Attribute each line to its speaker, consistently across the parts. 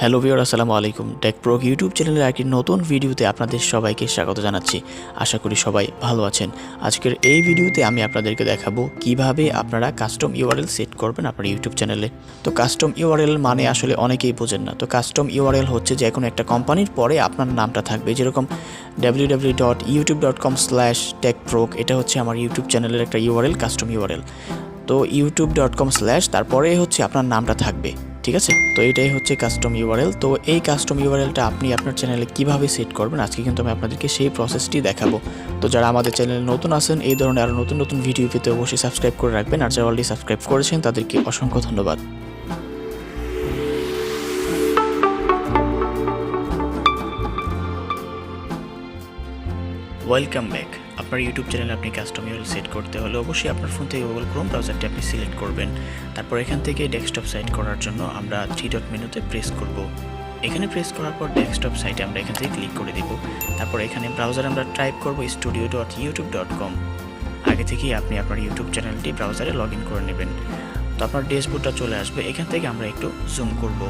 Speaker 1: Hello viewer, আসসালামু আলাইকুম। Take প্রোগ YouTube চ্যানেলের একটি নতুন ভিডিওতে আপনাদের সবাইকে স্বাগত জানাচ্ছি। আশা করি সবাই ভালো আছেন। আজকের এই ভিডিওতে আমি আপনাদেরকে দেখাবো কিভাবে আপনারা কাস্টম ইউআরএল সেট করবেন আপনার ইউটিউব চ্যানেলে। তো কাস্টম ইউআরএল মানে আসলে অনেকেই বোঝেন না। তো কাস্টম ইউআরএল হচ্ছে যে কোনো একটা কোম্পানির পরে আপনার নামটা থাকবে, যেরকম www.youtube.com/techprog, এটা হচ্ছে আমার ইউটিউব চ্যানেলের একটা ইউআরএল, কাস্টম ইউআরএল। তো youtube.com/ তারপরে হচ্ছে আপনার নামটা থাকবে, ঠিক আছে। তো এটাই হচ্ছে কাস্টম ইউআরএল। তো এই কাস্টম ইউআরএলটা আপনি আপনার চ্যানেলে কিভাবে সেট করবেন, আজকে কিন্তু আমি আপনাদেরকে সেই প্রসেসটি দেখাবো। তো যারা আমাদের চ্যানেলে নতুন আছেন, এই ধরনের আরও নতুন নতুন ভিডিও পেতে অবশ্যই সাবস্ক্রাইব করে রাখবেন, আর যারা অলরেডি সাবস্ক্রাইব করেছেন তাদেরকে অসংখ্য ধন্যবাদ। Welcome back. আপনার ইউটিউব চ্যানেলে আপনি কাস্টম ইউআরএল সেট করতে হলে অবশ্যই আপনার ফোন থেকে গুগল ক্রোম ব্রাউজারটি আপনি সিলেক্ট করবেন। তারপর এখান থেকে ডেস্কটপ সাইট করার জন্য আমরা 3 ডট মেনুতে প্রেস করব। এখানে প্রেস করার পর ডেস্কটপ সাইটে আমরা এখান থেকে ক্লিক করে দেব। তারপর এখানে ব্রাউজারে আমরা টাইপ করব studio.youtube.com। আগে থেকেই আপনি আপনার ইউটিউব চ্যানেলটি ব্রাউজারে লগ ইন করে নেবেন। তো আপনার ড্যাশবোর্ডটা চলে আসবে। এখান থেকে আমরা একটু জুম করব।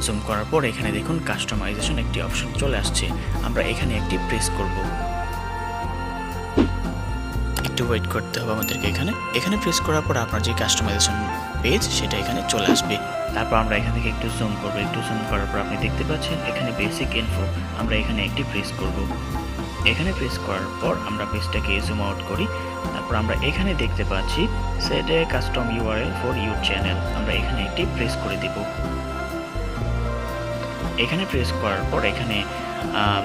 Speaker 1: জুম করার পর এখানে দেখুন কাস্টমাইজেশন একটি অপশন চলে আসছে। আমরা এখানে একটি প্রেস করব। একটু ওয়েট করতে হবে আমাদেরকে। এখানে প্রেস করার পর আপনার যে কাস্টমাইজেশন পেজ সেটা এখানে চলে আসবে। তারপর আমরা এখান থেকে একটু জুম করব। একটু জুম করার পর আপনি দেখতে পাচ্ছেন এখানে বেসিক ইনফো, আমরা এখানে একটি প্রেস করব। এখানে প্রেস করার পর আমরা পেজটাকে জুম আউট করি। তারপর আমরা এখানে দেখতে পাচ্ছি set A custom URL for your channel, আমরা এখানে একটি প্রেস করে দেব। এখানে প্রেস করার পর এখানে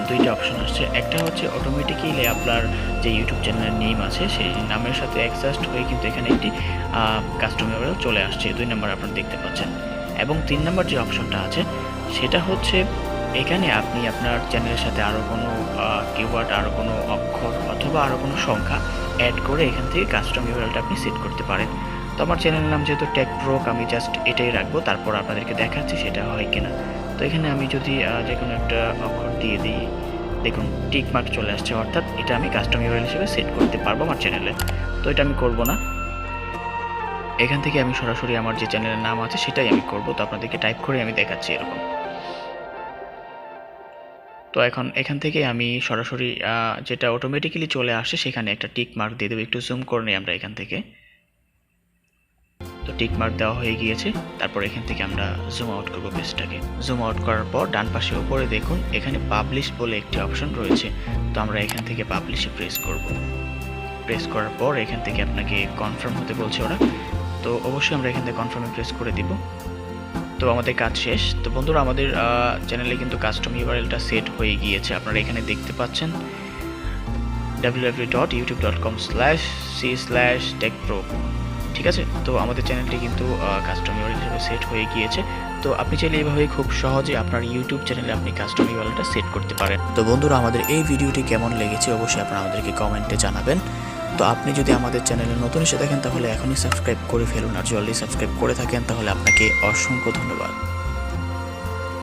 Speaker 1: দুইটা অপশন আসছে। একটা হচ্ছে অটোমেটিক্যালি আপনার যে ইউটিউব চ্যানেলের নেম আছে সেই নামের সাথে অ্যাডজাস্ট হয়ে কিন্তু এখানে একটি কাস্টম ইউআরএল চলে আসছে, 2 নম্বর আপনারা দেখতে পাচ্ছেন। এবং 3 নম্বর যে অপশনটা আছে সেটা হচ্ছে এখানে আপনি আপনার চ্যানেলের সাথে আরও কোনো কিওয়ার্ড, আরও কোনো অক্ষর অথবা আরও কোনো সংখ্যা অ্যাড করে এখান থেকে কাস্টম ইউআরএলটা আপনি সেট করতে পারেন। তো আমার চ্যানেলের নাম যেহেতু টেক প্রোগ, আমি জাস্ট এটাই রাখবো, তারপর আপনাদেরকে দেখাচ্ছি সেটা হয় কিনা। তো এখানে আমি যদি যে কোনো একটা অক্ষর দিয়ে দিই, দেখুন টিক মার্ক চলে আসছে, অর্থাৎ এটা আমি কাস্টম ইউআরএল হিসেবে সেট করতে পারবো আমার চ্যানেলে। তো এটা আমি করব না, এখান থেকে আমি সরাসরি আমার যে চ্যানেলের নাম আছে সেটাই আমি করব। তো আপনাদেরকে টাইপ করে আমি দেখাচ্ছি এরকম। তো এখন এখান থেকে আমি সরাসরি যেটা অটোমেটিক্যালি চলে আসে সেখানে একটা টিক মার্ক দিয়ে দেবো। একটু জুম করে নিই আমরা এখান থেকে। তো টিক মার্ক দেওয়া হয়ে গিয়েছে। তারপর এখান থেকে আমরা জুম আউট করব পেজটাকে। জুম আউট করার পর ডান পাশে উপরে দেখুন এখানে পাবলিশ বলে একটি অপশন রয়েছে। তো আমরা এখান থেকে পাবলিশে প্রেস করব। প্রেস করার পর এখান থেকে আপনাকে কনফার্ম হতে বলছে ওরা। তো অবশ্যই আমরা এখান থেকে কনফার্মে প্রেস করে দিব। তো আমাদের কাজ শেষ। তো বন্ধুরা, আমাদের চ্যানেলে কিন্তু কাস্টম ইউআরএলটা সেট হয়ে গিয়েছে। আপনারা এখানে দেখতে পাচ্ছেন www.youtube.com/c/techprog, ঠিক আছে। তো আমাদের চ্যানেলটি কিন্তু কাস্টম ইউআরএল হিসেবে সেট হয়ে গিয়েছে। তো আপনি চাইলে এইভাবে খুব সহজে আপনার ইউটিউব চ্যানেলে আপনি কাস্টম ইউআরএলটা সেট করতে পারেন। তো বন্ধুরা, আমাদের এই ভিডিওটি কেমন লেগেছে অবশ্যই আপনারা আমাদেরকে কমেন্টে জানাবেন। তো আপনি যদি আমাদের চ্যানেলে নতুন এসে থাকেন তাহলে এখনই সাবস্ক্রাইব করে ফেলুন, আর যদি অলরেডি সাবস্ক্রাইব করে থাকেন তাহলে আপনাকে অসংখ্য ধন্যবাদ।